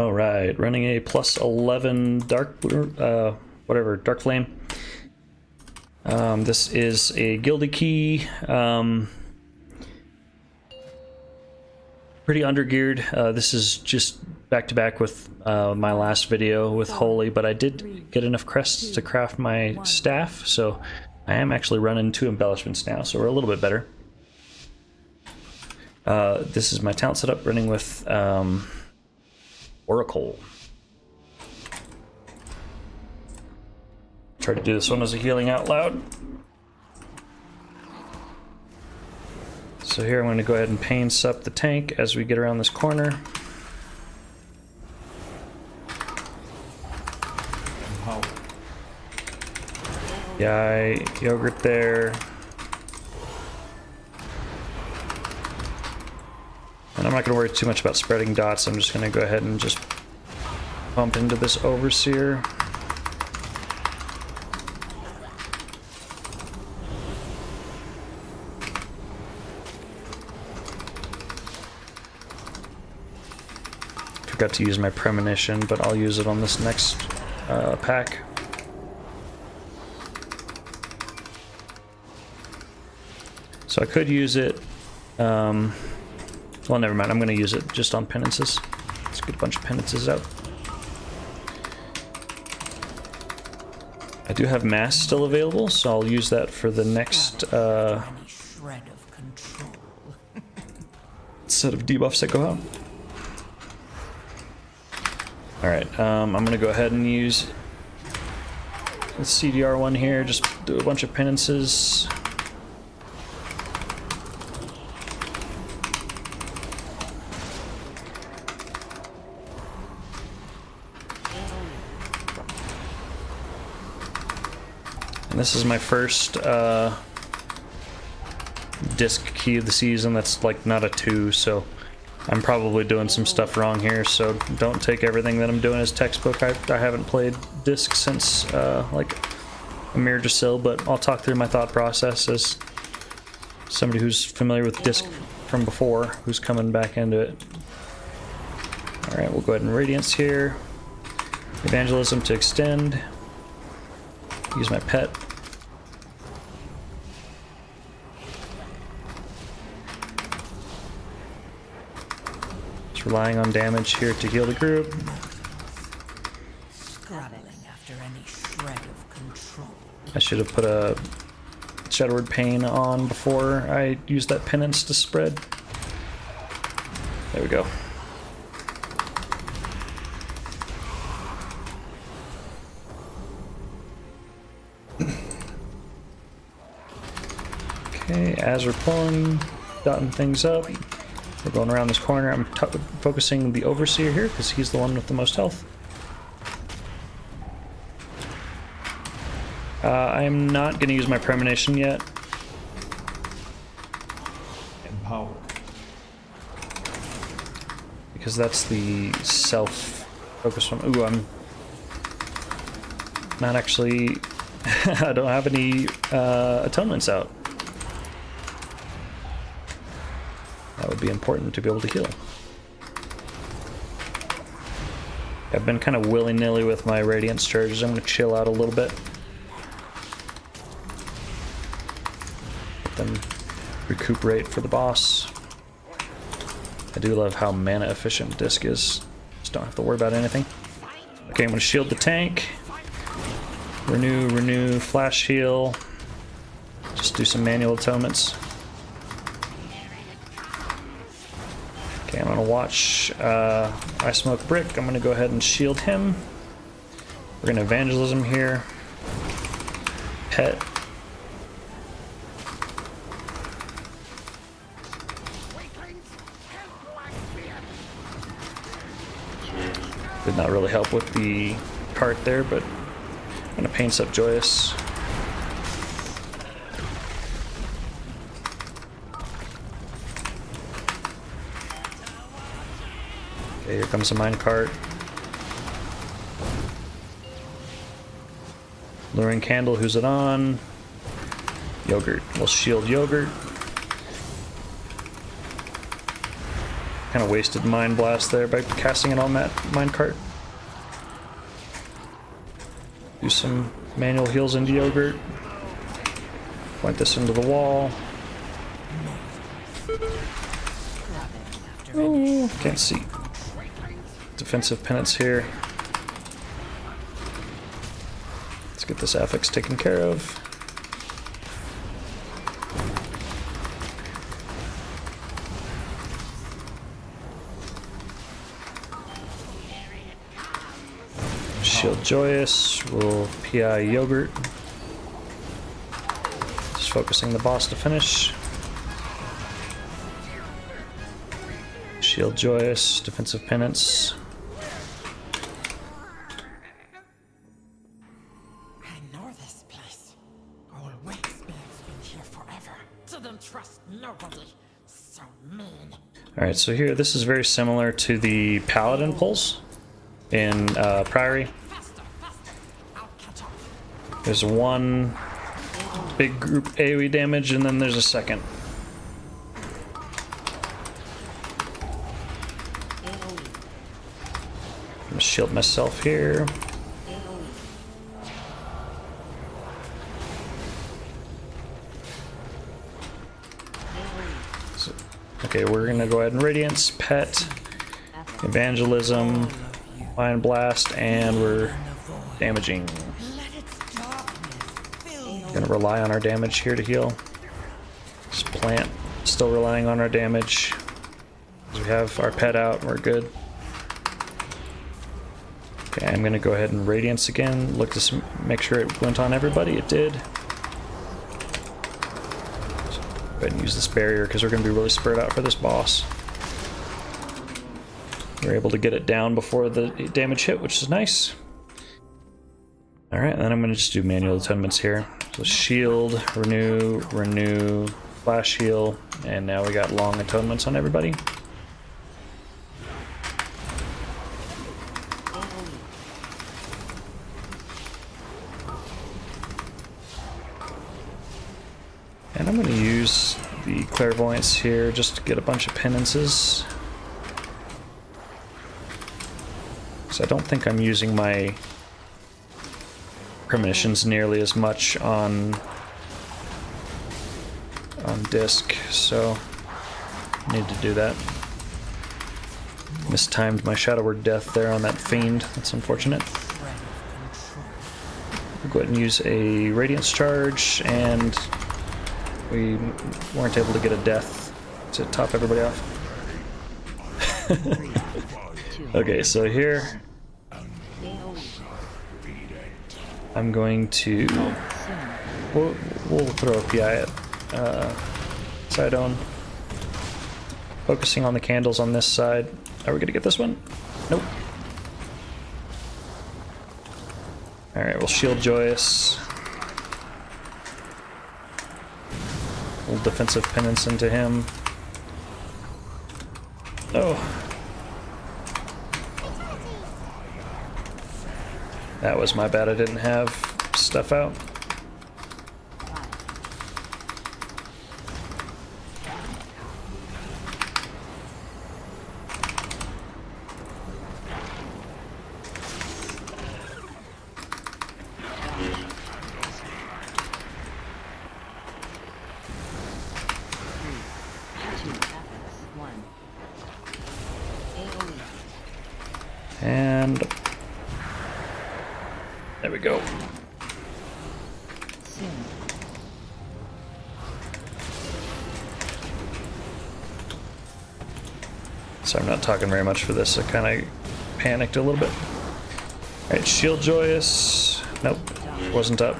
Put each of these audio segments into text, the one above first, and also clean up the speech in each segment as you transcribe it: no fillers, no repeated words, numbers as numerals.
All right, running a +11 Darkflame. This is a Gilded Key. Pretty undergeared. This is just back to back with my last video with Holy, but I did get enough crests to craft my staff, so I am actually running 2 embellishments now, so we're a little bit better. This is my talent setup, running with Oracle. Try to do this one as a healing out loud. So here I'm going to go ahead and pain sup the tank as we get around this corner. Yeah, yogurt there. And I'm not going to worry too much about spreading dots. I'm just going to go ahead and just bump into this Overseer. Forgot to use my premonition, but I'll use it on this next pack. So I could use it, well, never mind, I'm going to use it just on penances. Let's get a bunch of penances out. I do have mass still available, so I'll use that for the next set of debuffs that go out. Alright, I'm going to go ahead and use the CDR one here, just do a bunch of penances. And this is my first disc key of the season. That's like not a 2, so I'm probably doing some stuff wrong here, so don't take everything that I'm doing as textbook. I haven't played disc since like Amir Jasil, but I'll talk through my thought process as somebody who's familiar with disc from before, who's coming back into it. Alright, we'll go ahead and Radiance here. Evangelism to extend. Use my pet. Just relying on damage here to heal the group. Scrabbling after any shred of control. I should have put a Shadowward Pain on before I used that penance to spread. There we go. Okay, as we're pulling, dotting things up, we're going around this corner. I'm focusing the Overseer here because he's the one with the most health. I'm not going to use my premonition yet. Empower. Because that's the self-focus one. Ooh, I'm not actually... I don't have any atonements out. That would be important to be able to heal. I've been kind of willy-nilly with my Radiance charges. I'm going to chill out a little bit. Let them recuperate for the boss. I do love how mana efficient Disc is. Just don't have to worry about anything. Okay, I'm going to shield the tank. Renew, flash heal. Just do some manual atonements. Okay, I'm gonna watch I Smoke Brick. I'm gonna go ahead and shield him. We're gonna Evangelism here. Pet. Did not really help with the cart there, but I'm gonna Pain Sup Joyous. Okay, here comes a minecart. Luring Candle, who's it on? Yogurt. We'll shield Yogurt. Kind of wasted Mind Blast there by casting it on that minecart. Do some manual heals into Yogurt. Point this into the wall. Oh, can't see. Defensive penance here. Let's get this affix taken care of. Shield Joyous, we'll PI Yogurt. Just focusing the boss to finish. Shield Joyous, Defensive Penance. I know this place. Old Wickspear's been here forever. Didn't trust nobody. So mean. Alright, so here, this is very similar to the Paladin pulse in Priory. There's one big group AoE damage, and then there's a second. I'm gonna shield myself here. So, okay, we're gonna go ahead and Radiance, Pet, Evangelism, Mind Blast, and we're damaging. Gonna rely on our damage here to heal. Just plant, still relying on our damage. We have our pet out, we're good. Okay, I'm gonna go ahead and Radiance again. Look to make sure it went on everybody. It did. So go ahead and use this barrier because we're gonna be really spread out for this boss. We're able to get it down before the damage hit, which is nice. Alright, then I'm gonna just do manual atonements here. So shield, renew, flash heal, and now we got long atonements on everybody. And I'm gonna use the clairvoyance here just to get a bunch of penances. So I don't think I'm using my premonitions nearly as much on disc, so I need to do that. Mistimed my Shadow Word Death there on that fiend. That's unfortunate. We'll go ahead and use a Radiance charge, and we weren't able to get a death to top everybody off. Okay, so here I'm going to we'll throw a PI at Sidone. Focusing on the candles on this side. Are we gonna get this one? Nope. Alright, we'll shield Joyous. Little defensive penance into him. Oh. That was my bad, I didn't have stuff out. And there we go. So I'm not talking very much for this. I kind of panicked a little bit. Alright, shield Joyous. Nope, wasn't up.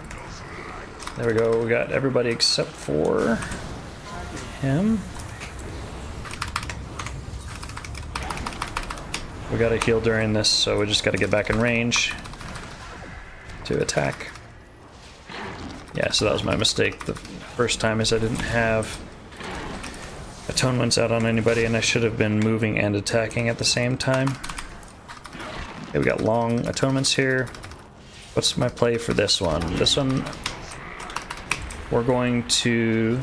There we go. We got everybody except for him. We got to heal during this, so we just got to get back in range to attack. Yeah, so that was my mistake. The first time is I didn't have atonements out on anybody, and I should have been moving and attacking at the same time. Okay, we got long atonements here. What's my play for this one? This one, we're going to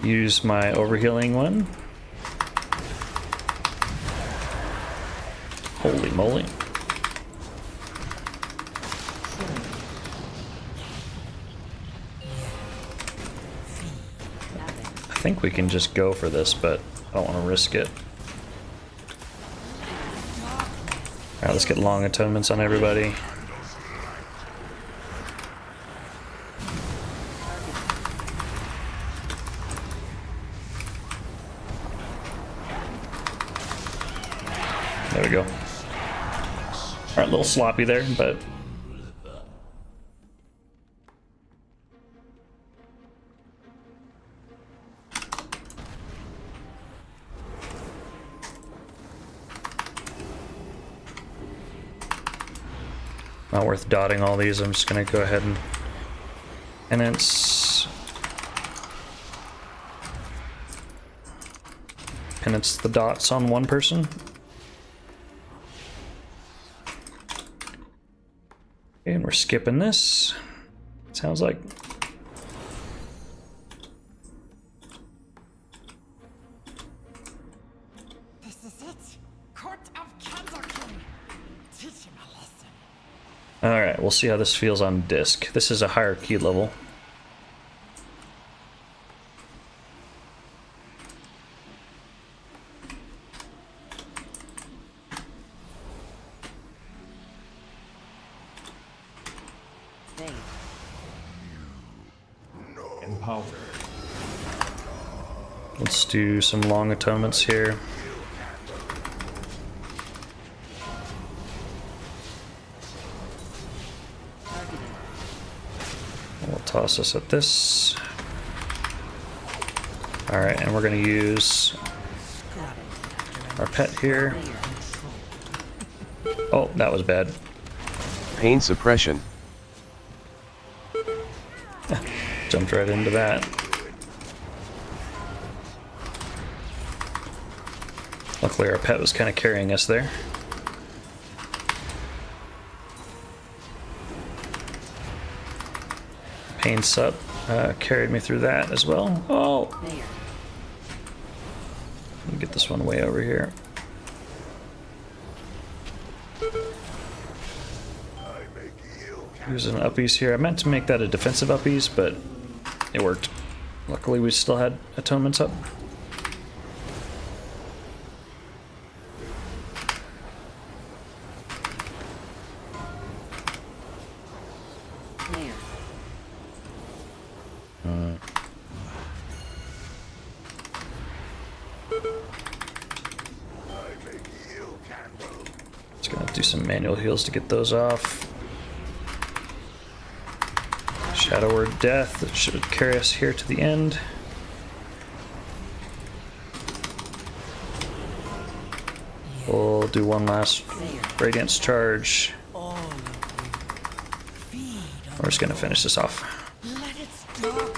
use my overhealing one. Holy moly. I think we can just go for this, but I don't want to risk it. Alright, let's get long atonements on everybody. There we go. Alright, a little sloppy there, but not worth dotting all these. I'm just gonna go ahead and penance the dots on one person. Okay, and we're skipping this. Sounds like. This is it. Court of Candlekin. Teach him a lesson. Alright, we'll see how this feels on disc. This is a higher key level. Empowered. Let's do some long atonements here. We'll toss us at this. Alright, and we're going to use our pet here. Oh, that was bad. Pain suppression. Jumped right into that. Luckily our pet was kind of carrying us there. Pain sup carried me through that as well. Oh! Let me get this one way over here. Using uppies here. I meant to make that a defensive uppies, but it worked. Luckily we still had atonements up. Just gonna do some manual heals to get those off. Shadow Word Death, that should carry us here to the end. We'll do one last Radiance Charge. We're just gonna finish this off. Let it stop.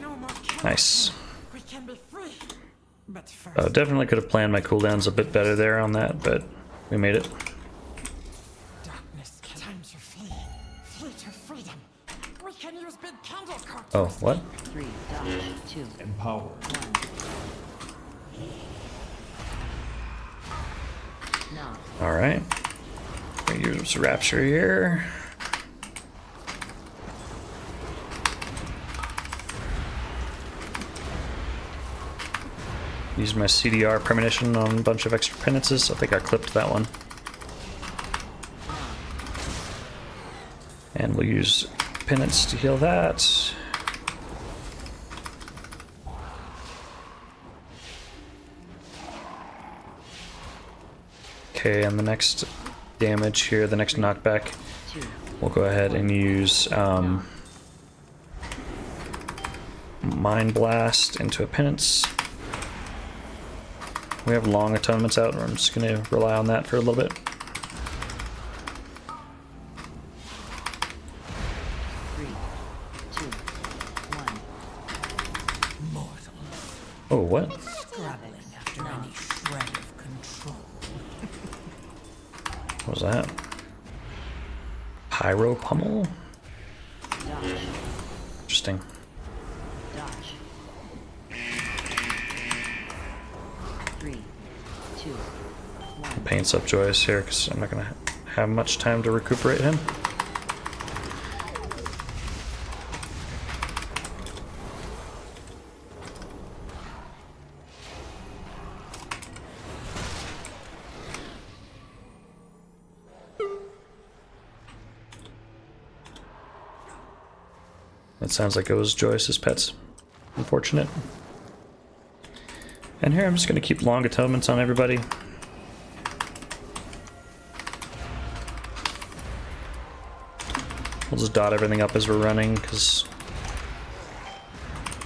No more candles. Nice. We can be free. But first, Definitely could have planned my cooldowns a bit better there on that, but we made it. darkness can time to flee. Flee to freedom. We can use big candle cork. Oh, what? 2. Empowered. Alright. Use Rapture here. Use my CDR premonition on a bunch of extra penances. I think I clipped that one. And we'll use penance to heal that. Okay, and the next damage here, the next knockback, we'll go ahead and use Mind Blast into a penance. We have long atonements out, and I'm just going to rely on that for a little bit. Oh, what? Scrabbling after any shred of control. What was that? Pyro Pummel? Dodge. Interesting. Dodge. 3, 2, 1. Paints up Joyous here because I'm not going to have much time to recuperate him. It sounds like it was Joyce's pets. Unfortunate. And here I'm just going to keep long atonements on everybody. We'll just dot everything up as we're running because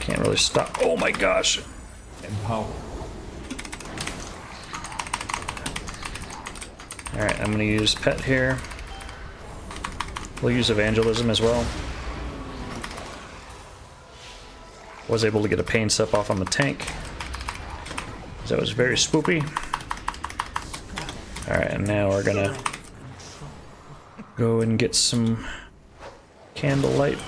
can't really stop. Oh my gosh! Empower. Alright, I'm going to use Pet here. We'll use Evangelism as well. Was able to get a Pain Sup off on the tank. That was very spoopy. Alright, and now we're gonna go and get some candlelight.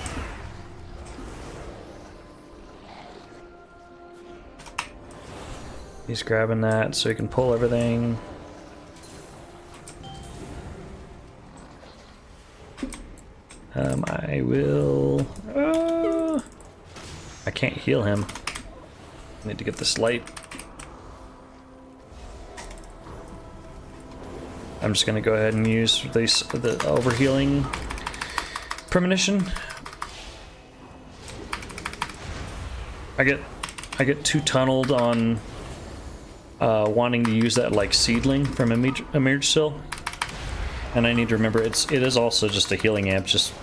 He's grabbing that so he can pull everything. I will... I can't heal him. I need to get this light. I'm just gonna go ahead and use the overhealing premonition. I get too tunneled on wanting to use that like seedling from Emerge Still, and I need to remember it is also just a healing amp. Just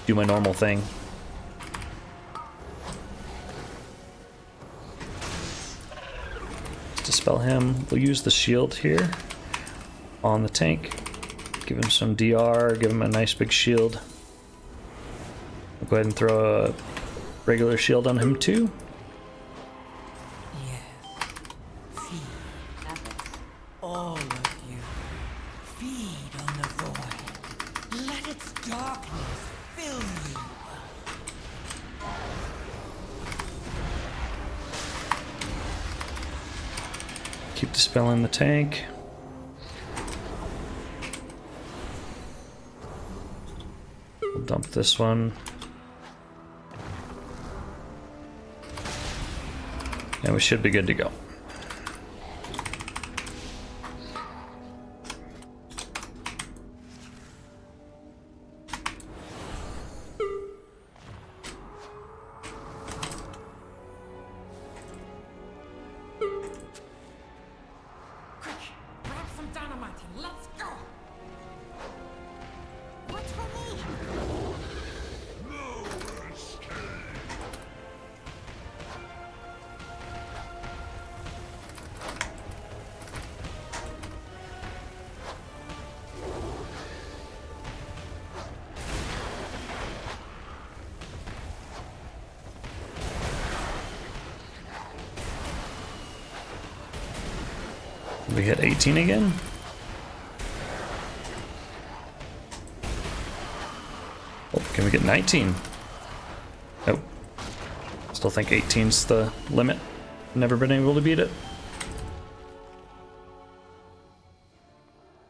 do my normal thing. Dispel him. We'll use the shield here on the tank. Give him some DR, give him a nice big shield. We'll go ahead and throw a regular shield on him too. Yes. Feed, all of you. Feed on the void. Let its darkness fill you. Keep dispelling the tank. We'll dump this one. And we should be good to go. Quick, grab some dynamite and let's go. What's for me? We hit 18 again. Oh, can we get 19? Nope. Still think 18's the limit. Never been able to beat it.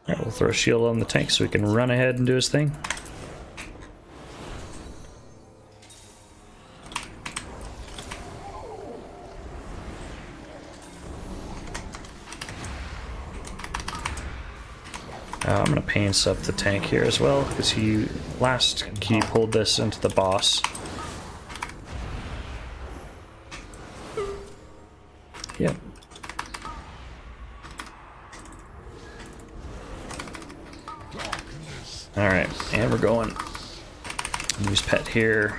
Alright, we'll throw a shield on the tank so he can run ahead and do his thing. I'm gonna Pain Sup the tank here as well, because he last key pulled this into the boss. Yep. Alright, and we're going. Use Pet here.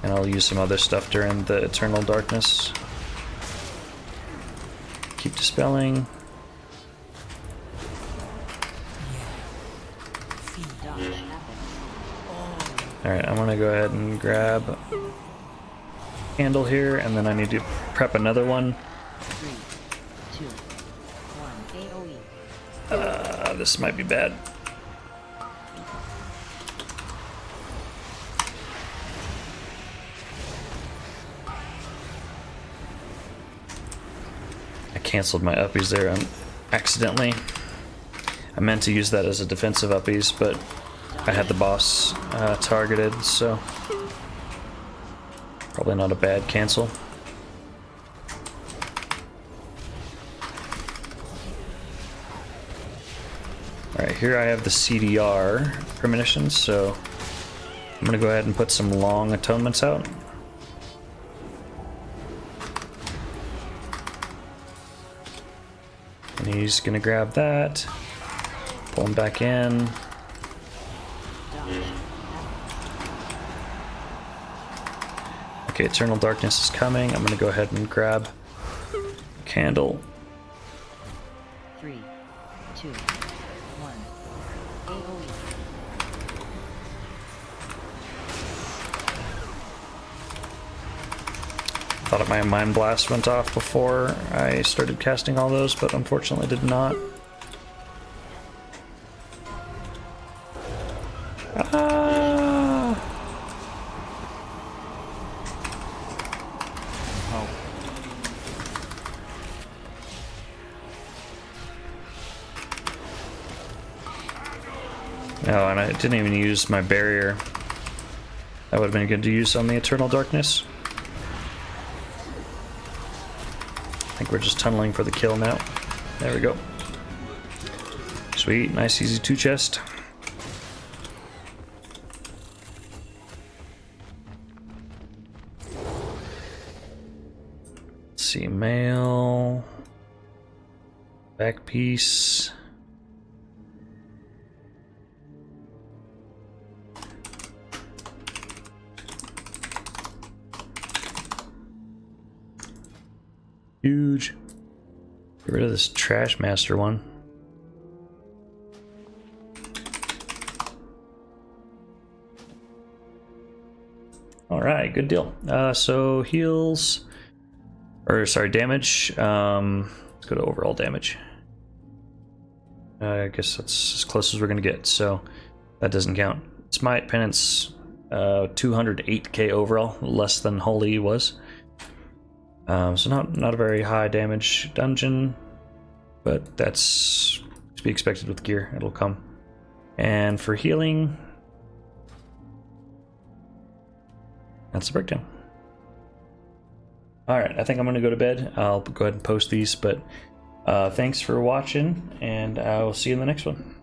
And I'll use some other stuff during the Eternal Darkness. Keep dispelling. Alright, I'm gonna go ahead and grab candle here, and then I need to prep another one. 3, 2, 1. AoE. This might be bad. I canceled my uppies there accidentally. I meant to use that as a defensive uppies, but I had the boss targeted, so probably not a bad cancel. Alright, here I have the CDR premonitions, so I'm gonna go ahead and put some long atonements out. And he's gonna grab that, pull him back in. Okay, Eternal Darkness is coming. I'm gonna go ahead and grab Candle. 3, 2, 1. AOE. Thought my Mind Blast went off before I started casting all those, but unfortunately did not. Oh, and I didn't even use my barrier. That would have been good to use on the Eternal Darkness. I think we're just tunneling for the kill now. There we go. Sweet, nice easy 2 chest. Let's see, mail. Back piece. Huge. Get rid of this Trash Master one. Alright, good deal. So heals, or sorry, damage. Let's go to overall damage. I guess that's as close as we're gonna get, so that doesn't count. Smite, Penance, 208k overall, less than Holy was. So not a very high damage dungeon, but that's to be expected with gear. It'll come. And for healing, that's the breakdown. Alright, I think I'm going to go to bed. I'll go ahead and post these, but thanks for watching, and I will see you in the next one.